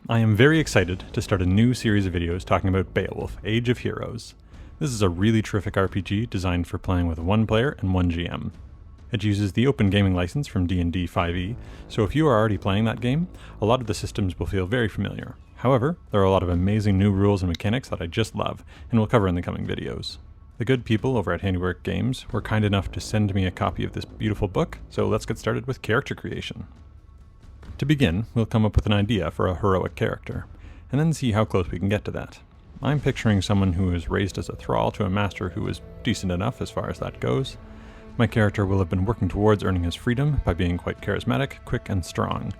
I am very excited to start a new series of videos talking about Beowulf, Age of Heroes. This is a really terrific RPG designed for playing with one player and one GM. It uses the open gaming license from D&D 5e, so if you are already playing that game, a lot of the systems will feel very familiar. However, there are a lot of amazing new rules and mechanics that I just love, and will cover in the coming videos. The good people over at Handiwork Games were kind enough to send me a copy of this beautiful book, so let's get started with character creation. To begin, we'll come up with an idea for a heroic character, and then see how close we can get to that. I'm picturing someone who was raised as a thrall to a master who was decent enough as far as that goes. My character will have been working towards earning his freedom by being quite charismatic, quick, and strong.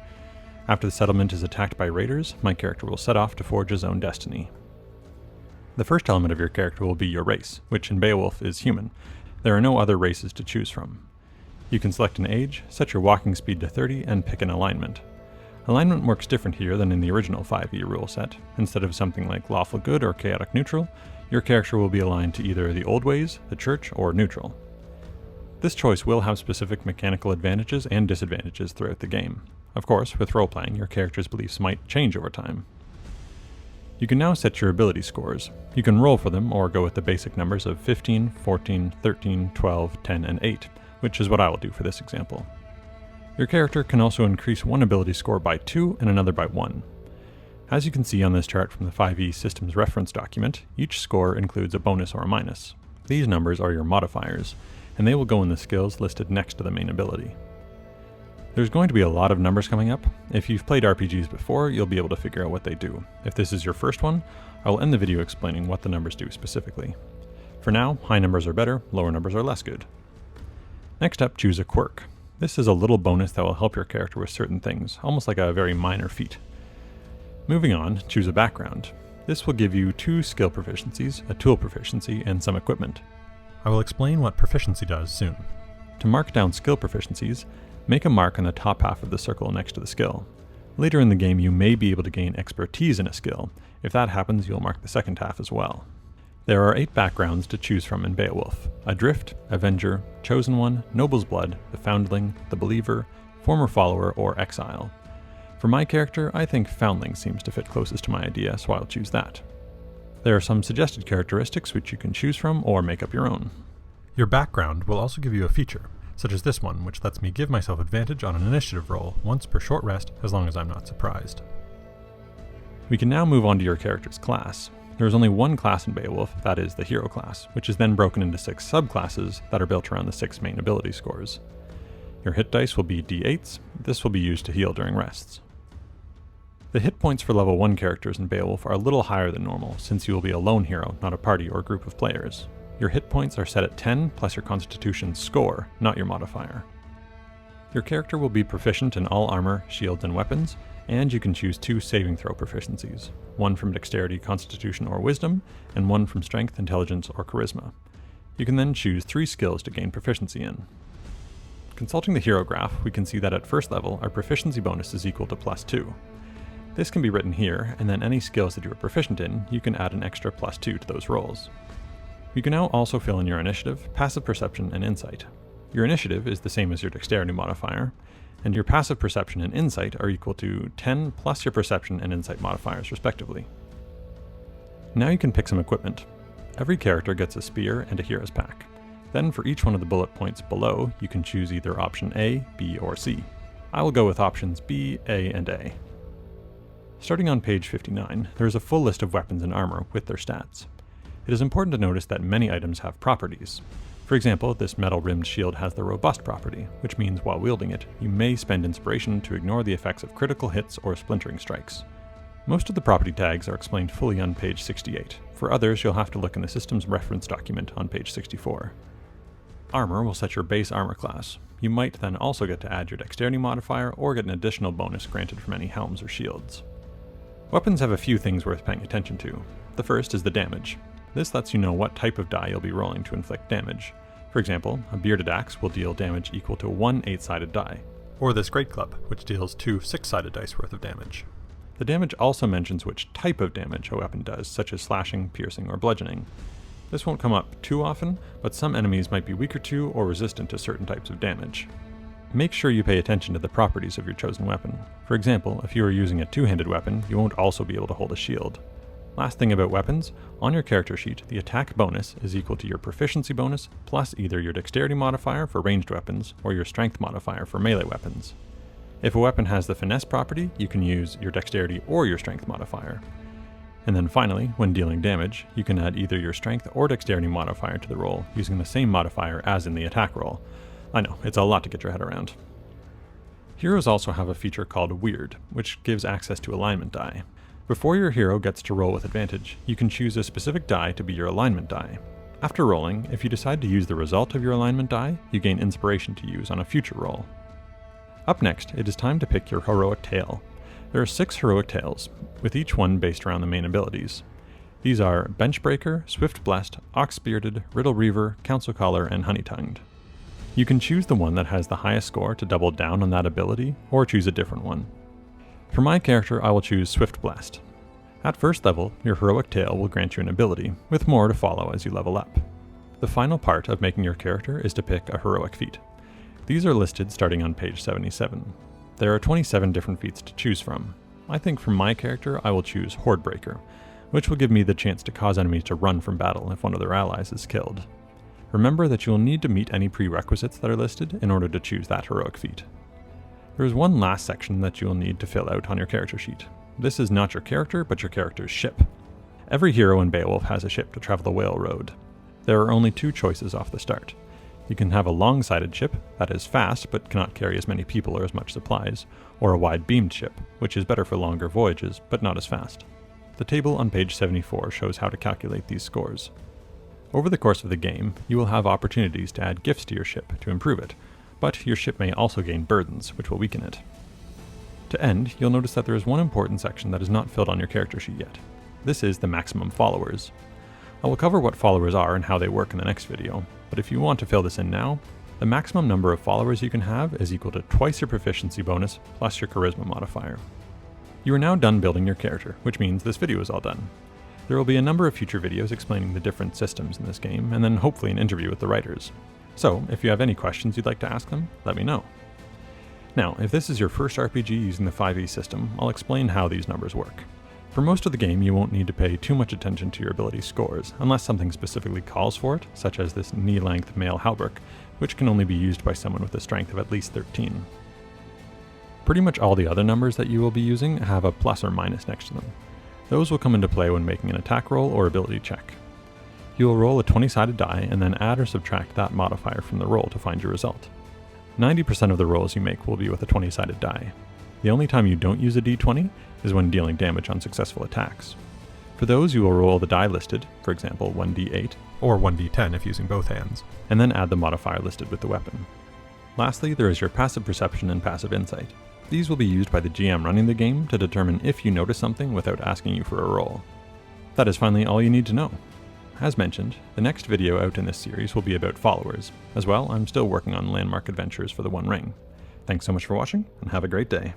After the settlement is attacked by raiders, my character will set off to forge his own destiny. The first element of your character will be your race, which in Beowulf is human. There are no other races to choose from. You can select an age, set your walking speed to 30, and pick an alignment. Alignment works different here than in the original 5e rule set. Instead of something like lawful good or chaotic neutral, your character will be aligned to either the old ways, the church, or neutral. This choice will have specific mechanical advantages and disadvantages throughout the game. Of course, with role-playing, your character's beliefs might change over time. You can now set your ability scores. You can roll for them or go with the basic numbers of 15, 14, 13, 12, 10, and 8, which is what I will do for this example. Your character can also increase one ability score by 2 and another by 1. As you can see on this chart from the 5e Systems Reference document, each score includes a bonus or a minus. These numbers are your modifiers, and they will go in the skills listed next to the main ability. There's going to be a lot of numbers coming up. If you've played RPGs before, you'll be able to figure out what they do. If this is your first one, I will end the video explaining what the numbers do specifically. For now, high numbers are better, lower numbers are less good. Next up, choose a quirk. This is a little bonus that will help your character with certain things, almost like a very minor feat. Moving on, choose a background. This will give you 2 skill proficiencies, a tool proficiency, and some equipment. I will explain what proficiency does soon. To mark down skill proficiencies, make a mark on the top half of the circle next to the skill. Later in the game you may be able to gain expertise in a skill. If that happens, you'll mark the second half as well. There are 8 backgrounds to choose from in Beowulf: Adrift, Avenger, Chosen One, Noble's Blood, the Foundling, the Believer, Former Follower, or Exile. For my character, I think Foundling seems to fit closest to my idea, so I'll choose that. There are some suggested characteristics which you can choose from or make up your own. Your background will also give you a feature, such as this one, which lets me give myself advantage on an initiative roll once per short rest as long as I'm not surprised. We can now move on to your character's class. There is only one class in Beowulf, that is the hero class, which is then broken into 6 subclasses that are built around the 6 main ability scores. Your hit dice will be d8s. This will be used to heal during rests. The hit points for level 1 characters in Beowulf are a little higher than normal, since you will be a lone hero, not a party or group of players. Your hit points are set at 10 plus your constitution score, not your modifier. Your character will be proficient in all armor, shields, and weapons, and you can choose 2 saving throw proficiencies, one from dexterity, constitution, or wisdom, and one from strength, intelligence, or charisma. You can then choose 3 skills to gain proficiency in. Consulting the hero graph, we can see that at first level, our proficiency bonus is equal to +2. This can be written here, and then any skills that you are proficient in, you can add an extra +2 to those rolls. You can now also fill in your initiative, passive perception, and insight. Your initiative is the same as your dexterity modifier, and your passive perception and insight are equal to 10 plus your perception and insight modifiers respectively. Now you can pick some equipment. Every character gets a spear and a hero's pack. Then for each one of the bullet points below, you can choose either option A, B, or C. I will go with options B, A, and A. Starting on page 59, there is a full list of weapons and armor with their stats. It is important to notice that many items have properties. For example, this metal-rimmed shield has the robust property, which means while wielding it, you may spend inspiration to ignore the effects of critical hits or splintering strikes. Most of the property tags are explained fully on page 68. For others, you'll have to look in the Systems Reference document on page 64. Armor will set your base armor class. You might then also get to add your dexterity modifier or get an additional bonus granted from any helms or shields. Weapons have a few things worth paying attention to. The first is the damage. This lets you know what type of die you'll be rolling to inflict damage. For example, a bearded axe will deal damage equal to 1 8-sided die, or this great club, which deals 2 6-sided dice worth of damage. The damage also mentions which type of damage a weapon does, such as slashing, piercing, or bludgeoning. This won't come up too often, but some enemies might be weaker to or resistant to certain types of damage. Make sure you pay attention to the properties of your chosen weapon. For example, if you are using a two-handed weapon, you won't also be able to hold a shield. Last thing about weapons, on your character sheet, the attack bonus is equal to your proficiency bonus plus either your dexterity modifier for ranged weapons or your strength modifier for melee weapons. If a weapon has the finesse property, you can use your dexterity or your strength modifier. And then finally, when dealing damage, you can add either your strength or dexterity modifier to the roll using the same modifier as in the attack roll. I know, it's a lot to get your head around. Heroes also have a feature called Wryd, which gives access to alignment die. Before your hero gets to roll with advantage, you can choose a specific die to be your alignment die. After rolling, if you decide to use the result of your alignment die, you gain inspiration to use on a future roll. Up next, it is time to pick your heroic tale. There are 6 heroic tales, with each one based around the main abilities. These are Benchbreaker, Swift Blessed, Ox-Spirited, Riddle Reaver, Council Caller, and Honey-Tongued. You can choose the one that has the highest score to double down on that ability, or choose a different one. For my character, I will choose Swift Blessed. At first level, your heroic tale will grant you an ability, with more to follow as you level up. The final part of making your character is to pick a heroic feat. These are listed starting on page 77. There are 27 different feats to choose from. I think for my character, I will choose Hordebreaker, which will give me the chance to cause enemies to run from battle if one of their allies is killed. Remember that you will need to meet any prerequisites that are listed in order to choose that heroic feat. There is one last section that you will need to fill out on your character sheet. This is not your character, but your character's ship. Every hero in Beowulf has a ship to travel the Whale Road. There are only 2 choices off the start. You can have a long-sided ship that is fast but cannot carry as many people or as much supplies, or a wide-beamed ship, which is better for longer voyages but not as fast. The table on page 74 shows how to calculate these scores. Over the course of the game, you will have opportunities to add gifts to your ship to improve it, but your ship may also gain burdens, which will weaken it. To end, you'll notice that there is one important section that is not filled on your character sheet yet. This is the maximum followers. I will cover what followers are and how they work in the next video, but if you want to fill this in now, the maximum number of followers you can have is equal to twice your proficiency bonus plus your charisma modifier. You are now done building your character, which means this video is all done. There will be a number of future videos explaining the different systems in this game, and then hopefully an interview with the writers. So, if you have any questions you'd like to ask them, let me know. Now, if this is your first RPG using the 5e system, I'll explain how these numbers work. For most of the game, you won't need to pay too much attention to your ability scores, unless something specifically calls for it, such as this knee-length mail hauberk, which can only be used by someone with a strength of at least 13. Pretty much all the other numbers that you will be using have a plus or minus next to them. Those will come into play when making an attack roll or ability check. You will roll a 20-sided die and then add or subtract that modifier from the roll to find your result. 90% of the rolls you make will be with a 20-sided die. The only time you don't use a d20 is when dealing damage on successful attacks. For those, you will roll the die listed, for example 1d8, or 1d10 if using both hands, and then add the modifier listed with the weapon. Lastly, there is your passive perception and passive insight. These will be used by the GM running the game to determine if you notice something without asking you for a roll. That is finally all you need to know. As mentioned, the next video out in this series will be about followers. As well, I'm still working on landmark adventures for the One Ring. Thanks so much for watching, and have a great day.